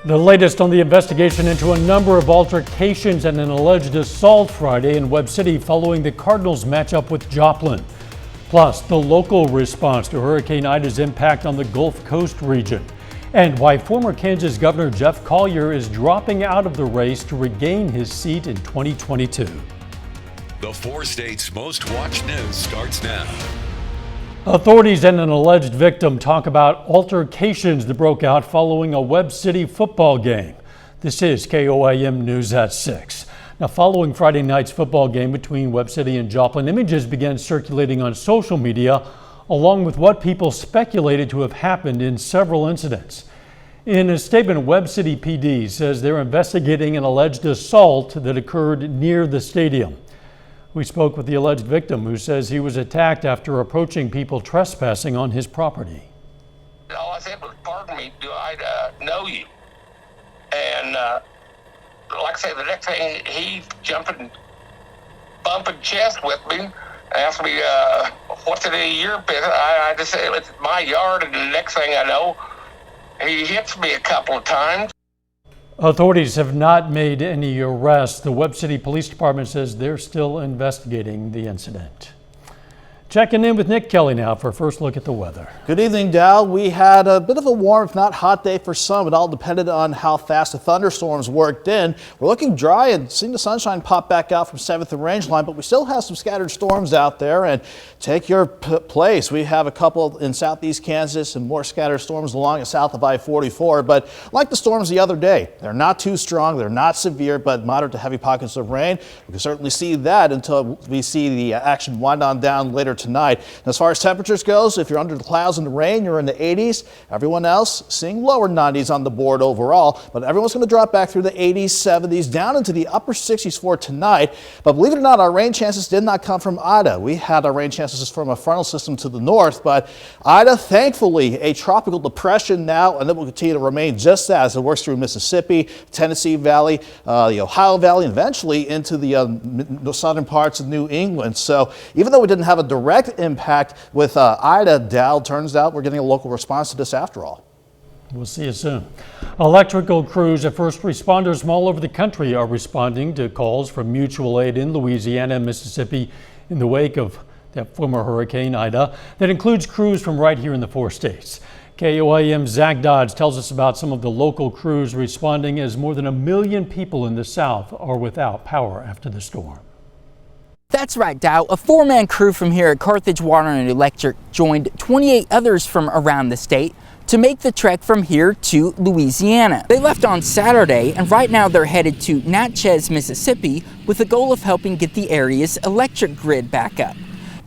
The latest on the investigation into a number of altercations and an alleged assault Friday in Webb City following the Cardinals matchup with Joplin. Plus, the local response to Hurricane Ida's impact on the Gulf Coast region. And why former Kansas Governor Jeff Collier is dropping out of the race to regain his seat in 2022. The 4 states' most watched news starts now. Authorities and an alleged victim talk about altercations that broke out following a Webb City football game. This is KOIM News at 6. Now, following Friday night's football game between Webb City and Joplin, images began circulating on social media, along with what people speculated to have happened in several incidents. In a statement, Webb City PD says they're investigating an alleged assault that occurred near the stadium. We spoke with the alleged victim, who says he was attacked after approaching people trespassing on his property. All I said was, "Pardon me, do I know you?" And like I say, the next thing, he jumping, bumping chest with me, asked me, "What's it in your business?" I just said, "It's my yard," and the next thing I know, he hits me a couple of times. Authorities have not made any arrests. The Webb City Police Department says they're still investigating the incident. Checking in with Nick Kelly now for a first look at the weather. Good evening, Dal. We had a bit of a warm, if not hot day for some. It all depended on how fast the thunderstorms worked in. We're looking dry and seeing the sunshine pop back out from 7th and Range Line, but we still have some scattered storms out there. And take your place. We have a couple in southeast Kansas and more scattered storms along the south of I-44. But like the storms the other day, they're not too strong, they're not severe, but moderate to heavy pockets of rain. We can certainly see that until we see the action wind on down later tonight. And as far as temperatures goes, if you're under the clouds and the rain, you're in the 80s. Everyone else seeing lower 90s on the board overall, but everyone's going to drop back through the 80s, 70s, down into the upper 60s for tonight. But believe it or not, our rain chances did not come from Ida. We had our rain chances from a frontal system to the north, but Ida, thankfully, a tropical depression now, and it will continue to remain just that as it works through Mississippi, Tennessee Valley, the Ohio Valley, and eventually into the southern parts of New England. So even though we didn't have a direct impact with Ida, Dow, turns out we're getting a local response to this after all. We'll see you soon. Electrical crews and first responders from all over the country are responding to calls from mutual aid in Louisiana and Mississippi in the wake of that former Hurricane Ida. That includes crews from right here in the 4 states. KOIM's Zach Dodge tells us about some of the local crews responding as more than 1 million people in the South are without power after the storm. That's right, Dow. A 4-man crew from here at Carthage Water and Electric joined 28 others from around the state to make the trek from here to Louisiana. They left on Saturday, and right now they're headed to Natchez, Mississippi, with the goal of helping get the area's electric grid back up.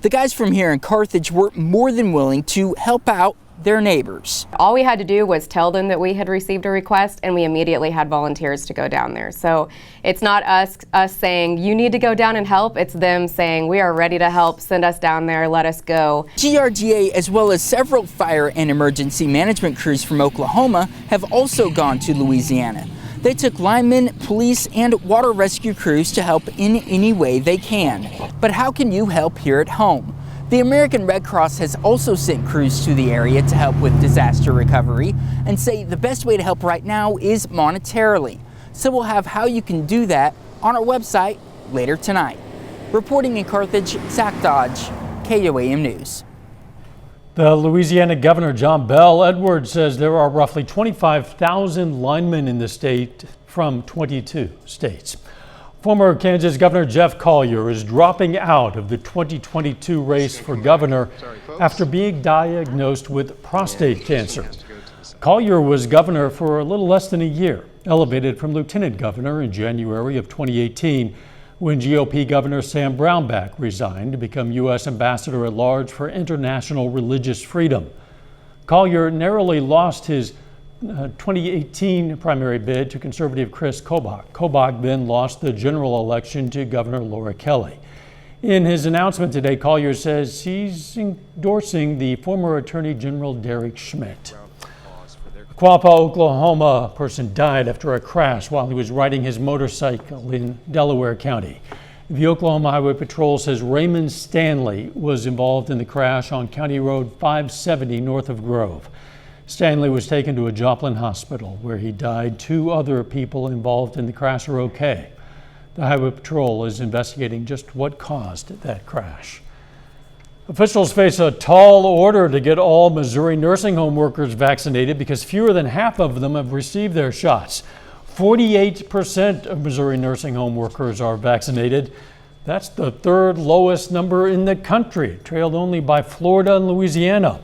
The guys from here in Carthage were more than willing to help out their neighbors. All we had to do was tell them that we had received a request, and we immediately had volunteers to go down there. So it's not us saying you need to go down and help, it's them saying we are ready to help, send us down there, let us go. GRGA as well as several fire and emergency management crews from Oklahoma have also gone to Louisiana. They took linemen, police, and water rescue crews to help in any way they can. But how can you help here at home? The American Red Cross has also sent crews to the area to help with disaster recovery and say the best way to help right now is monetarily. So we'll have how you can do that on our website later tonight. Reporting in Carthage, Zach Dodge, KOAM News. The Louisiana Governor John Bell Edwards says there are roughly 25,000 linemen in the state from 22 states. Former Kansas Governor Jeff Collier is dropping out of the 2022 race for governor after being diagnosed with prostate cancer. Collier was governor for a little less than a year, elevated from lieutenant governor in January of 2018 when GOP Governor Sam Brownback resigned to become U.S. Ambassador at Large for International Religious Freedom. Collier narrowly lost his 2018 primary bid to conservative Chris Kobach. Kobach then lost the general election to Governor Laura Kelly. In his announcement today, Collier says he's endorsing the former Attorney General Derek Schmidt. A Quapaw, Oklahoma person died after a crash while he was riding his motorcycle in Delaware County. The Oklahoma Highway Patrol says Raymond Stanley was involved in the crash on County Road 570 north of Grove. Stanley was taken to a Joplin hospital where he died. 2 other people involved in the crash are okay. The Highway Patrol is investigating just what caused that crash. Officials face a tall order to get all Missouri nursing home workers vaccinated because fewer than half of them have received their shots. 48% of Missouri nursing home workers are vaccinated. That's the 3rd lowest number in the country, trailed only by Florida and Louisiana.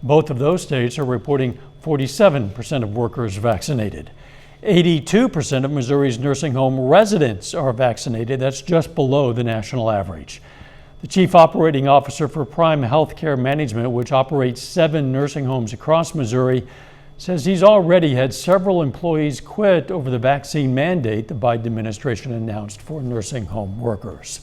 Both of those states are reporting 47% of workers vaccinated. 82% of Missouri's nursing home residents are vaccinated. That's just below the national average. The chief operating officer for Prime Healthcare Management, which operates 7 nursing homes across Missouri, says he's already had several employees quit over the vaccine mandate the Biden administration announced for nursing home workers.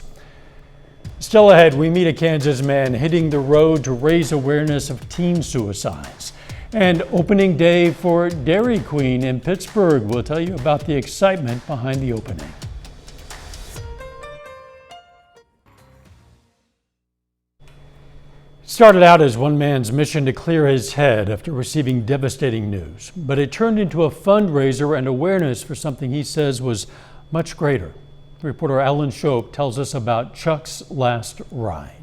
Still ahead, we meet a Kansas man hitting the road to raise awareness of teen suicides. And opening day for Dairy Queen in Pittsburgh. We'll tell you about the excitement behind the opening. Started out as one man's mission to clear his head after receiving devastating news, but it turned into a fundraiser and awareness for something he says was much greater. Reporter Alan Shope tells us about Chuck's last ride.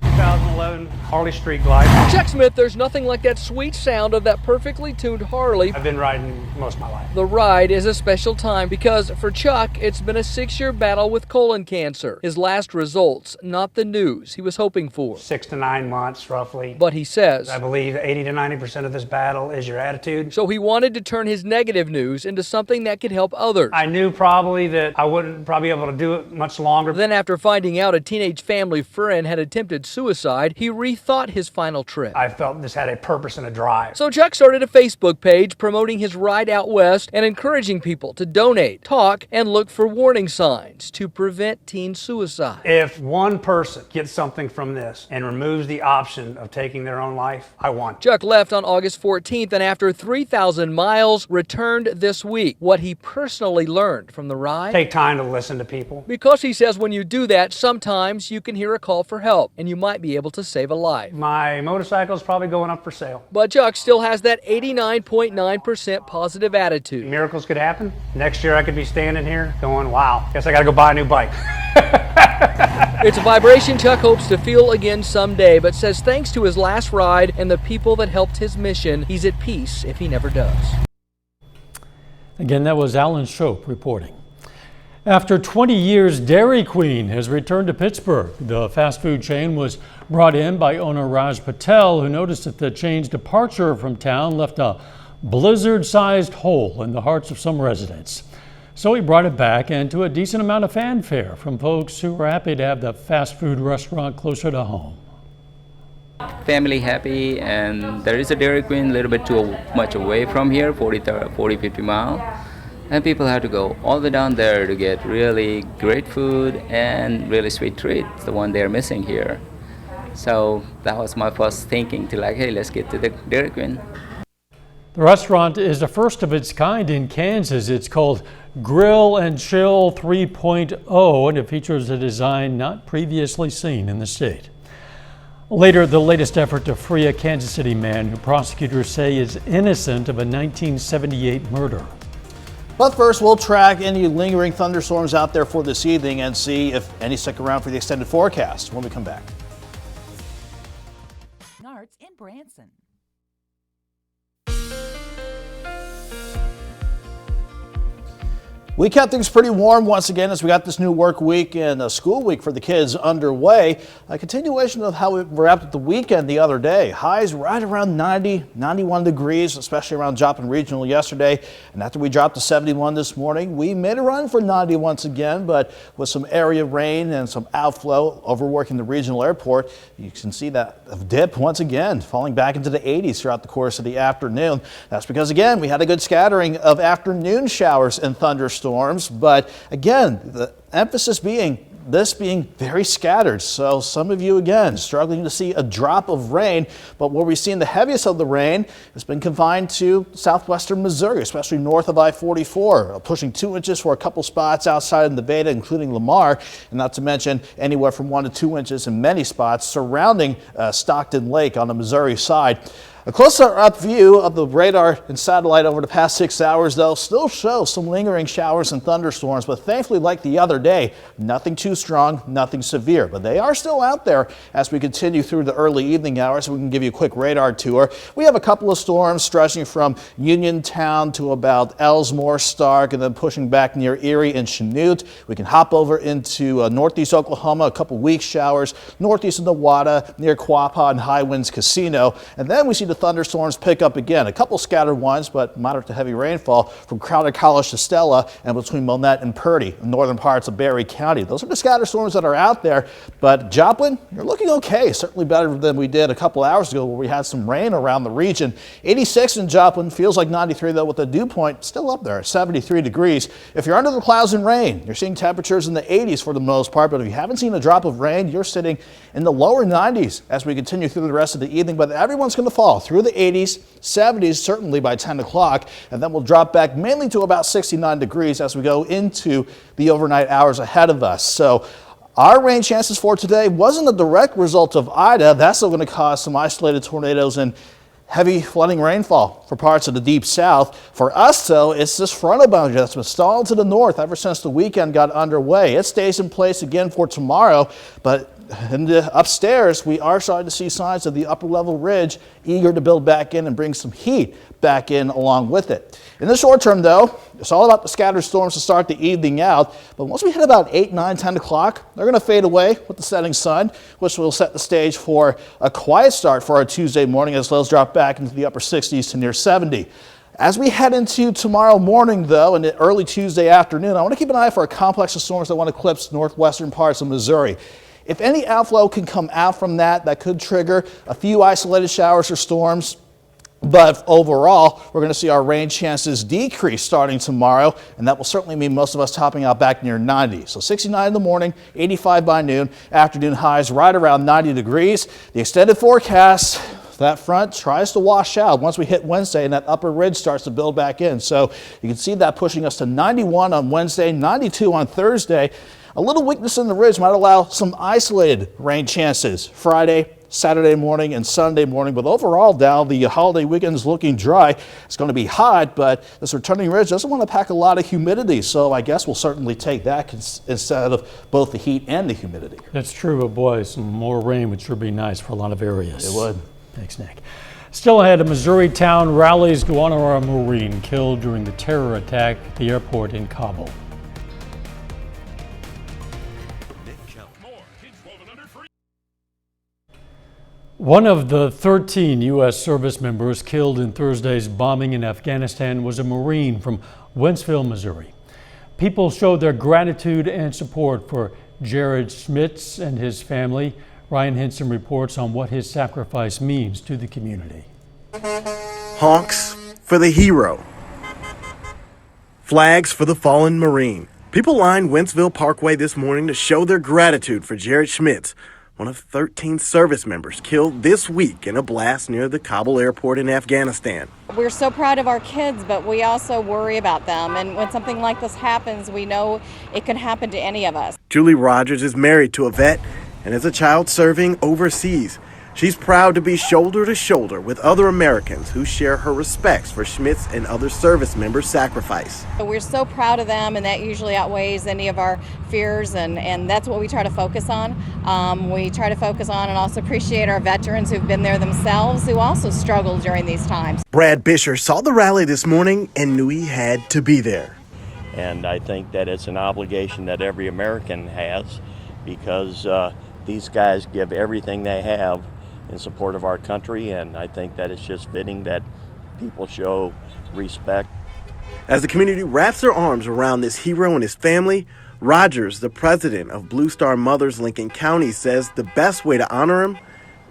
2011 Harley Street Glide. Chuck Smith, there's nothing like that sweet sound of that perfectly tuned Harley. I've been riding most of my life. The ride is a special time because for Chuck, it's been a 6-year battle with colon cancer. His last results, not the news he was hoping for. 6 to 9 months, roughly. But he says, I believe 80 to 90% of this battle is your attitude. So he wanted to turn his negative news into something that could help others. I knew probably that I wouldn't probably be able to do it much longer. Then after finding out a teenage family friend had attempted suicide, he rethought his final trip. I felt this had a purpose and a drive. So Chuck started a Facebook page promoting his ride out west and encouraging people to donate, talk, and look for warning signs to prevent teen suicide. If one person gets something from this and removes the option of taking their own life, I won. Chuck left on August 14th and after 3,000 miles returned this week. What he personally learned from the ride? Take time to listen to people. Because he says when you do that, sometimes you can hear a call for help and you might be able to save a life. My motorcycle is probably going up for sale. But Chuck still has that 89.9% positive attitude. Miracles could happen. Next year I could be standing here going, wow, guess I got to go buy a new bike. It's a vibration Chuck hopes to feel again someday, but says thanks to his last ride and the people that helped his mission, he's at peace if he never does. Again, that was Alan Shope reporting. After 20 years, Dairy Queen has returned to Pittsburgh. The fast food chain was brought in by owner Raj Patel, who noticed that the chain's departure from town left a blizzard-sized hole in the hearts of some residents. So he brought it back, and to a decent amount of fanfare from folks who were happy to have the fast food restaurant closer to home. Family happy, and there is a Dairy Queen a little bit too much away from here, 40-50 miles. And people have to go all the way down there to get really great food and really sweet treats, the one they're missing here. So that was my first thinking to like, hey, let's get to the Dairy Queen. The restaurant is the first of its kind in Kansas. It's called Grill and Chill 3.0, and it features a design not previously seen in the state. Later, the latest effort to free a Kansas City man who prosecutors say is innocent of a 1978 murder. But first, we'll track any lingering thunderstorms out there for this evening and see if any stick around for the extended forecast when we come back. Arts in Branson. We kept things pretty warm once again as we got this new work week and a school week for the kids underway. A continuation of how we wrapped up the weekend the other day. Highs right around 90, 91 degrees, especially around Joplin Regional yesterday. And after we dropped to 71 this morning, we made a run for 90 once again, but with some area rain and some outflow overworking the regional airport, you can see that dip once again, falling back into the 80s throughout the course of the afternoon. That's because, again, we had a good scattering of afternoon showers and thunderstorms. But again, the emphasis being very scattered. So some of you, again, struggling to see a drop of rain. But where we've seen the heaviest of the rain has been confined to southwestern Missouri, especially north of I-44, pushing 2 inches for a couple spots outside of Nevada, including Lamar, and not to mention anywhere from 1 to 2 inches in many spots surrounding Stockton Lake on the Missouri side. A closer-up view of the radar and satellite over the past 6 hours, though, still shows some lingering showers and thunderstorms, but thankfully, like the other day, nothing too strong, nothing severe. But they are still out there as we continue through the early evening hours. We can give you a quick radar tour. We have a couple of storms stretching from Uniontown to about Ellsmore, Stark, and then pushing back near Erie and Chanute. We can hop over into northeast Oklahoma, a couple weak showers, northeast of Nowata, near Quapaw and High Winds Casino. And then we see the thunderstorms pick up again. A couple scattered ones, but moderate to heavy rainfall from Crowder College to Stella and between Monette and Purdy in northern parts of Berry County. Those are the scattered storms that are out there. But Joplin, you're looking okay. Certainly better than we did a couple hours ago where we had some rain around the region. 86 in Joplin, feels like 93 though, with the dew point still up there at 73 degrees. If you're under the clouds and rain, you're seeing temperatures in the 80s for the most part. But if you haven't seen a drop of rain, you're sitting in the lower 90s as we continue through the rest of the evening. But everyone's going to fall through the 80s, 70s, certainly by 10 o'clock, and then we'll drop back mainly to about 69 degrees as we go into the overnight hours ahead of us. So our rain chances for today wasn't a direct result of Ida. That's still going to cause some isolated tornadoes and heavy flooding rainfall for parts of the deep south. For us, though, it's this frontal boundary that's been stalled to the north ever since the weekend got underway. It stays in place again for tomorrow, but upstairs, we are starting to see signs of the upper level ridge eager to build back in and bring some heat back in along with it. In the short term, though, it's all about the scattered storms to start the evening out. But once we hit about 8, 9, 10 o'clock, they're going to fade away with the setting sun, which will set the stage for a quiet start for our Tuesday morning as lows drop back into the upper 60s to near 70. As we head into tomorrow morning, though, and early Tuesday afternoon, I want to keep an eye for a complex of storms that want to eclipse northwestern parts of Missouri. If any outflow can come out from that, that could trigger a few isolated showers or storms. But overall, we're going to see our rain chances decrease starting tomorrow, and that will certainly mean most of us topping out back near 90. So 69 in the morning, 85 by noon, afternoon highs right around 90 degrees. The extended forecast, that front tries to wash out once we hit Wednesday and that upper ridge starts to build back in. So you can see that pushing us to 91 on Wednesday, 92 on Thursday. A little weakness in the ridge might allow some isolated rain chances Friday, Saturday morning and Sunday morning, but overall, Dow, the holiday weekend is looking dry. It's going to be hot, but this returning ridge doesn't want to pack a lot of humidity, so I guess we'll certainly take that instead of both the heat and the humidity. That's true, but boy, some more rain would sure be nice for a lot of areas. It would. Thanks, Nick. Still ahead, a Missouri town rallies to honor a Marine killed during the terror attack at the airport in Kabul. One of the 13 U.S. service members killed in Thursday's bombing in Afghanistan was a Marine from Wentzville, Missouri. People showed their gratitude and support for Jared Schmitz and his family. Ryan Henson reports on what his sacrifice means to the community. Honks for the hero. Flags for the fallen Marine. People lined Wentzville Parkway this morning to show their gratitude for Jared Schmitz, one of 13 service members killed this week in a blast near the Kabul airport in Afghanistan. We're so proud of our kids, but we also worry about them. And when something like this happens, we know it can happen to any of us. Julie Rogers is married to a vet and is a child serving overseas. She's proud to be shoulder to shoulder with other Americans who share her respects for Schmitz and other service members' sacrifice. We're so proud of them, and that usually outweighs any of our fears, and that's what we try to focus on. We try to focus on and also appreciate our veterans who've been there themselves, who also struggled during these times. Brad Bisher saw the rally this morning and knew he had to be there. And I think that it's an obligation that every American has, because these guys give everything they have in support of our country, and I think that it's just fitting that people show respect. As the community wraps their arms around this hero and his family, Rogers, the president of Blue Star Mothers Lincoln County, says the best way to honor him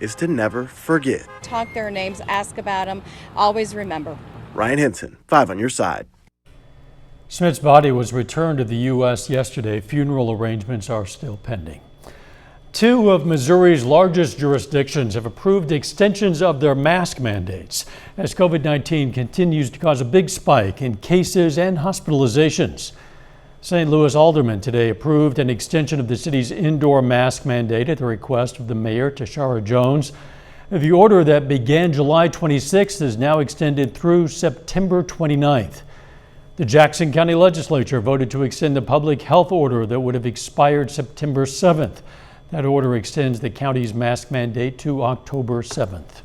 is to never forget. Talk their names, ask about them, always remember. Ryan Henson, 5 on your side. Schmidt's body was returned to the U.S. yesterday. Funeral arrangements are still pending. 2 of Missouri's largest jurisdictions have approved extensions of their mask mandates as COVID-19 continues to cause a big spike in cases and hospitalizations. St. Louis aldermen today approved an extension of the city's indoor mask mandate at the request of the mayor, Tashara Jones. The order that began July 26th is now extended through September 29th. The Jackson County Legislature voted to extend the public health order that would have expired September 7th. That order extends the county's mask mandate to October 7th.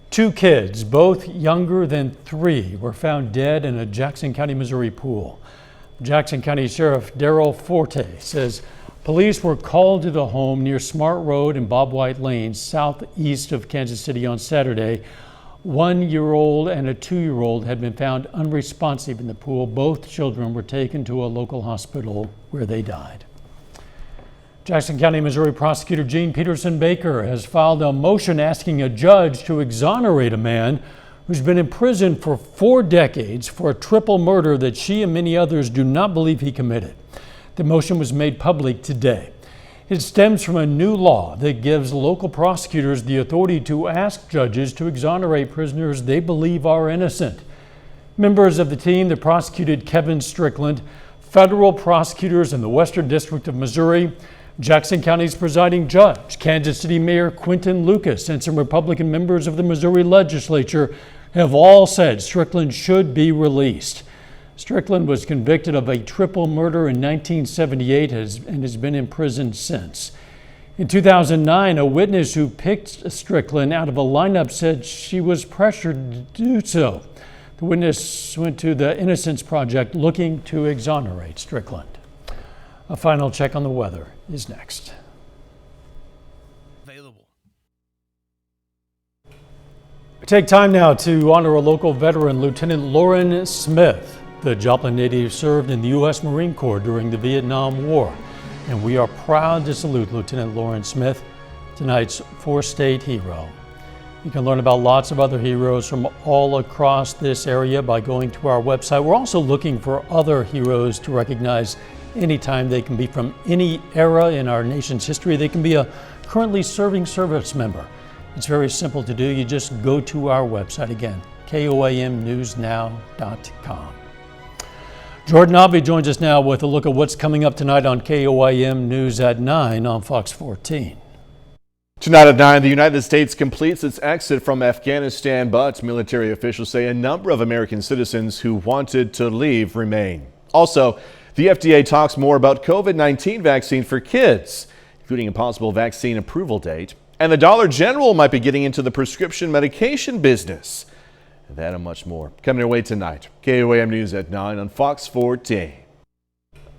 2 kids, both younger than 3, were found dead in a Jackson County, Missouri pool. Jackson County Sheriff Darrell Forte says police were called to the home near Smart Road and Bob White Lane, southeast of Kansas City on Saturday. 1-year-old and a 2-year-old had been found unresponsive in the pool. Both children were taken to a local hospital where they died. Jackson County, Missouri prosecutor Jean Peterson Baker has filed a motion asking a judge to exonerate a man who's been in prison for 4 decades for a triple murder that she and many others do not believe he committed. The motion was made public today. It stems from a new law that gives local prosecutors the authority to ask judges to exonerate prisoners they believe are innocent. Members of the team that prosecuted Kevin Strickland, federal prosecutors in the Western District of Missouri, Jackson County's presiding judge, Kansas City Mayor Quentin Lucas, and some Republican members of the Missouri legislature have all said Strickland should be released. Strickland was convicted of a triple murder in 1978 and has been in prison since. In 2009, a witness who picked Strickland out of a lineup said she was pressured to do so. The witness went to the Innocence Project looking to exonerate Strickland. A final check on the weather is next. We take time now to honor a local veteran, Lieutenant Lauren Smith. The Joplin native served in the U.S. Marine Corps during the Vietnam War, and we are proud to salute Lieutenant Lauren Smith, tonight's 4-state hero. You can learn about lots of other heroes from all across this area by going to our website. We're also looking for other heroes to recognize anytime. They can be from any era in our nation's history. They can be a currently serving service member. It's very simple to do. You just go to our website again, KOAMnewsnow.com. Jordan Avi joins us now with a look at what's coming up tonight on KOAM News at 9 on Fox 14. Tonight at 9, the United States completes its exit from Afghanistan, but military officials say a number of American citizens who wanted to leave remain. Also, the FDA talks more about COVID-19 vaccine for kids, including a possible vaccine approval date. And the Dollar General might be getting into the prescription medication business. That and much more coming your way tonight. KOAM News at 9 on Fox 14.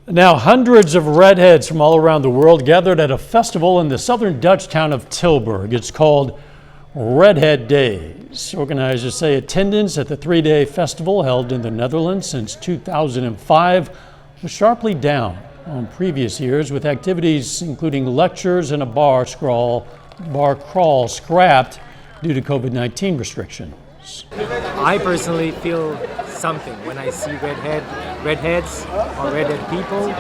Now, hundreds of redheads from all around the world gathered at a festival in the southern Dutch town of Tilburg. It's called Redhead Days. Organizers say attendance at the 3-day festival held in the Netherlands since 2005 was sharply down on previous years, with activities including lectures and a bar crawl scrapped due to COVID-19 restrictions. I personally feel something when I see redheads or redhead people.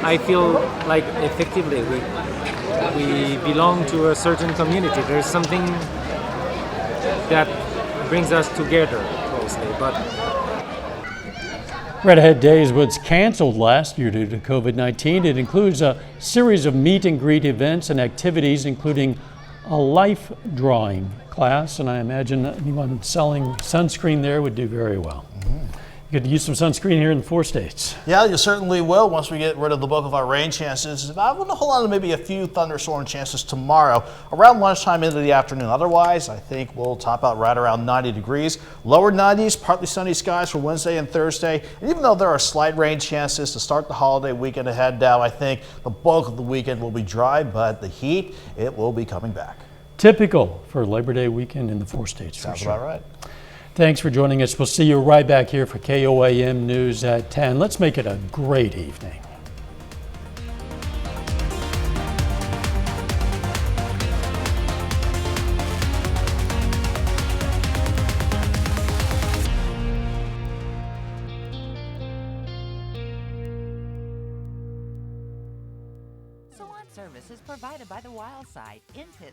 I feel like effectively we belong to a certain community. There's something that brings us together closely. But Redhead Days was canceled last year due to COVID-19. It includes a series of meet and greet events and activities, including a life drawing class, and I imagine anyone selling sunscreen there would do very well. You could use some sunscreen here in the 4 states. Yeah, you certainly will once we get rid of the bulk of our rain chances. I want to hold on to maybe a few thunderstorm chances tomorrow around lunchtime into the afternoon. Otherwise, I think we'll top out right around 90 degrees. Lower 90s, partly sunny skies for Wednesday and Thursday. And even though there are slight rain chances to start the holiday weekend ahead now, I think the bulk of the weekend will be dry, but the heat, it will be coming back. Typical for Labor Day weekend in the 4 states. Sounds about right. Thanks for joining us. We'll see you right back here for KOAM News at 10. Let's make it a great evening. Salon service is provided by the Wild Side in Pittsburgh.